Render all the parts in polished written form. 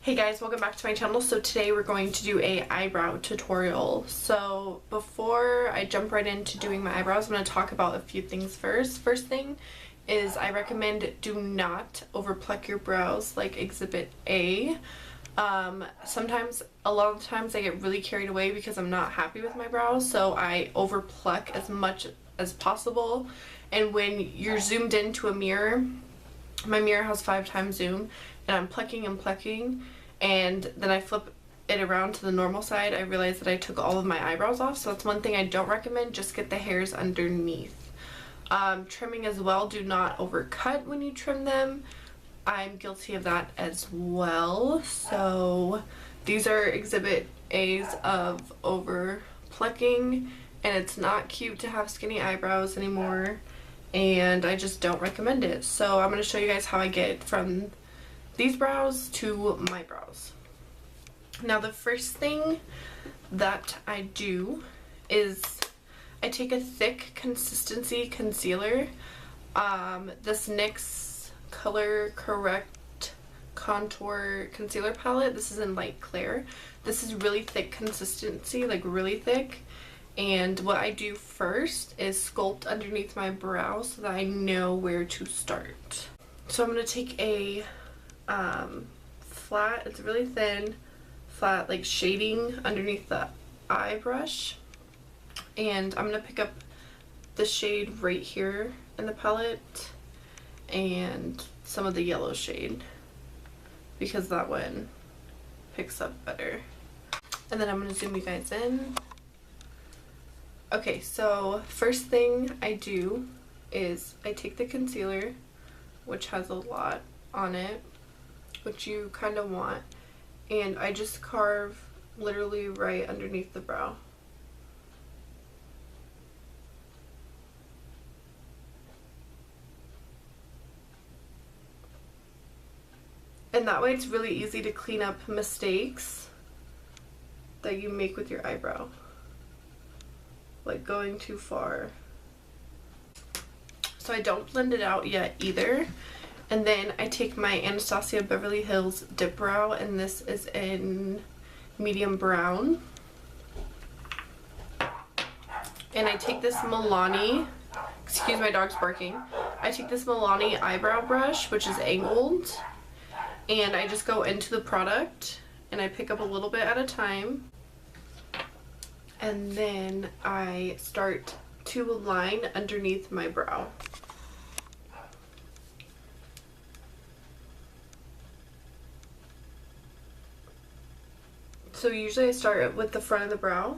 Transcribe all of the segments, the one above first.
Hey guys, welcome back to my channel. So today we're going to do a eyebrow tutorial. So before I jump right into doing my eyebrows, I'm going to talk about a few things first. First thing is I recommend do not over pluck your brows like exhibit A. Sometimes, a lot of times I get really carried away because I'm not happy with my brows, so I over pluck as much as possible. And when you're zoomed into a mirror, my mirror has 5 times zoom, and I'm plucking and plucking, and then I flip it around to the normal side, I realize that I took all of my eyebrows off. So that's one thing I don't recommend. Just get the hairs underneath. Trimming as well, do not overcut when you trim them. I'm guilty of that as well. So these are exhibit A's of over plucking, and it's not cute to have skinny eyebrows anymore, and I just don't recommend it. So I'm going to show you guys how I get from these brows to my brows. Now the first thing that I do is I take a thick consistency concealer. This NYX Color Correct Contour Concealer Palette. This is in Light Clear. This is really thick consistency, like really thick. And what I do first is sculpt underneath my brow so that I know where to start. So I'm going to take a flat, it's really thin, flat like shading underneath the eye brush. And I'm going to pick up the shade right here in the palette and some of the yellow shade because that one picks up better. And then I'm going to zoom you guys in. Okay, so first thing I do is I take the concealer, which has a lot on it, which you kind of want, and I just carve literally right underneath the brow. And that way it's really easy to clean up mistakes that you make with your eyebrow, like going too far. So I don't blend it out yet either. And then I take my Anastasia Beverly Hills Dip Brow, and this is in medium brown. And I take this Milani, excuse my dog's barking, I take this Milani eyebrow brush, which is angled, and I just go into the product and I pick up a little bit at a time. And then I start to line underneath my brow. So usually I start with the front of the brow,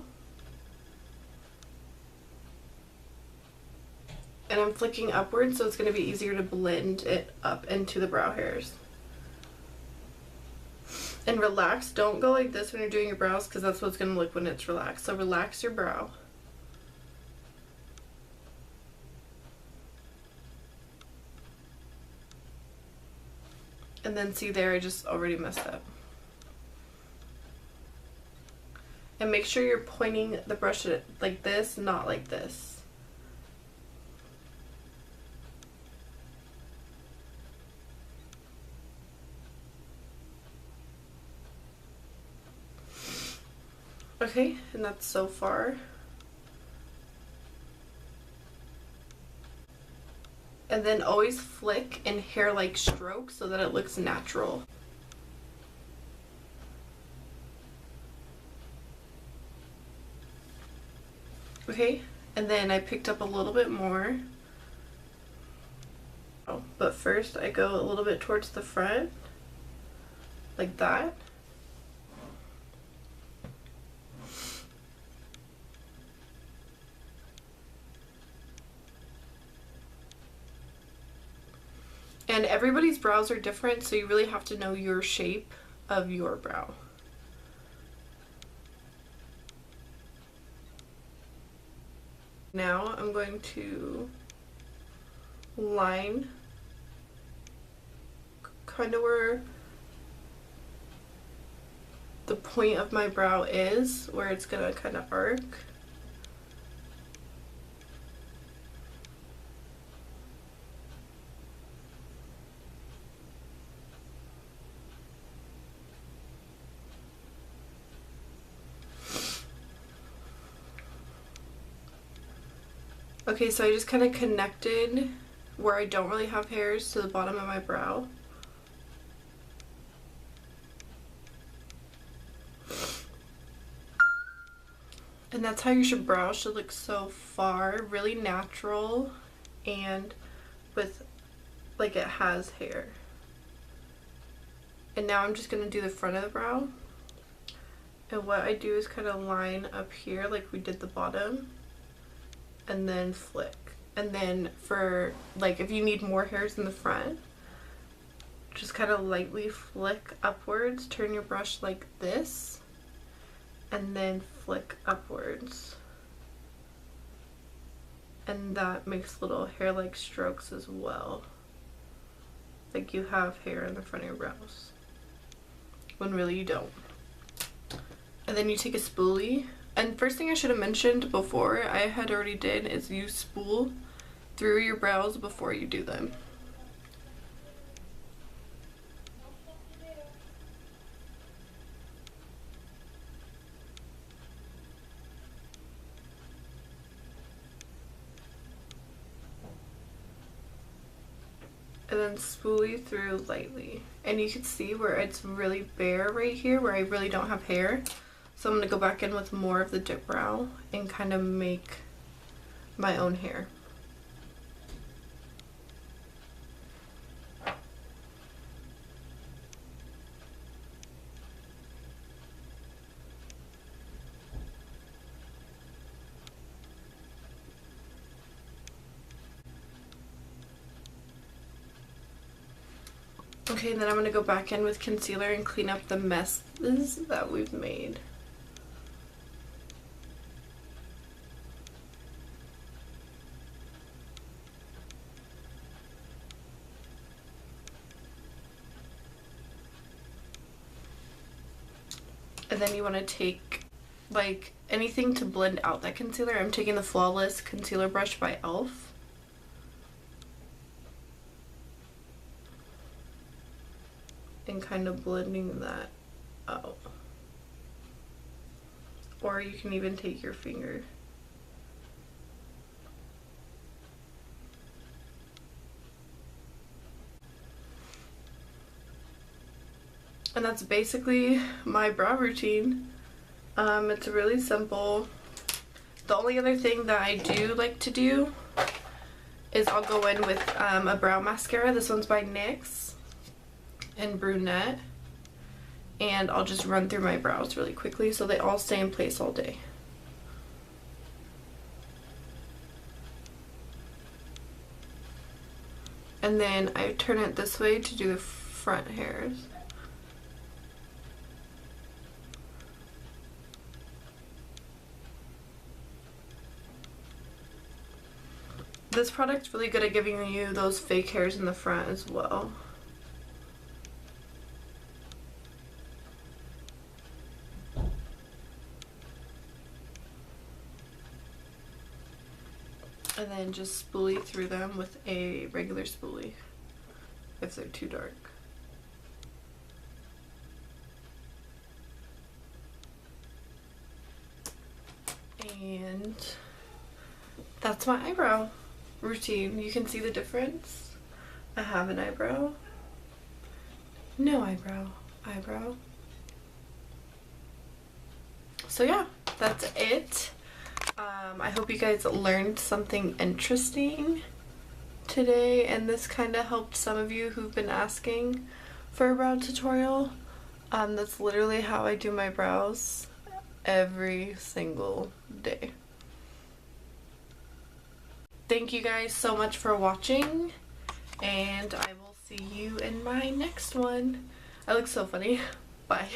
and I'm flicking upwards so it's going to be easier to blend it up into the brow hairs. And relax, don't go like this when you're doing your brows because that's what it's going to look when it's relaxed. So relax your brow. And then see there, I just already messed up. And make sure you're pointing the brush like this, not like this. Okay, and that's so far. And then always flick and hair like stroke so that it looks natural. Okay, and then I picked up a little bit more. Oh, but first I go a little bit towards the front, like that. And everybody's brows are different, so you really have to know your shape of your brow. Now I'm going to line kind of where the point of my brow is, where it's gonna kind of arc. Okay, so I just kind of connected where I don't really have hairs to the bottom of my brow. And that's how your brow should look so far. Really natural and with like it has hair. And now I'm just going to do the front of the brow. And what I do is kind of line up here like we did the bottom. And then flick. And then for like if you need more hairs in the front, just kind of lightly flick upwards. Turn your brush like this. And then flick upwards. And that makes little hair-like strokes as well. Like you have hair in the front of your brows. When really you don't. And then you take a spoolie. And first thing I should have mentioned before I had already did is you spool through your brows before you do them. And then spoolie through lightly. And you can see where it's really bare right here where I really don't have hair. So I'm going to go back in with more of the dip brow and kind of make my own hair. Okay, and then I'm going to go back in with concealer and clean up the messes that we've made. And then you want to take like anything to blend out that concealer. I'm taking the Flawless Concealer Brush by e.l.f. and kind of blending that out. Or you can even take your finger. And that's basically my brow routine. It's really simple. The only other thing that I do like to do is I'll go in with a brow mascara. This one's by NYX in Brunette. And I'll just run through my brows really quickly so they all stay in place all day. And then I turn it this way to do the front hairs. This product's really good at giving you those fake hairs in the front as well. And then just spoolie through them with a regular spoolie if they're too dark. And that's my eyebrow routine. You can see the difference. I have an eyebrow, no eyebrow, eyebrow. So yeah, that's it. I hope you guys learned something interesting today, and this kind of helped some of you who've been asking for a brow tutorial. That's literally how I do my brows every single day. Thank you guys so much for watching, and I will see you in my next one. I look so funny. Bye.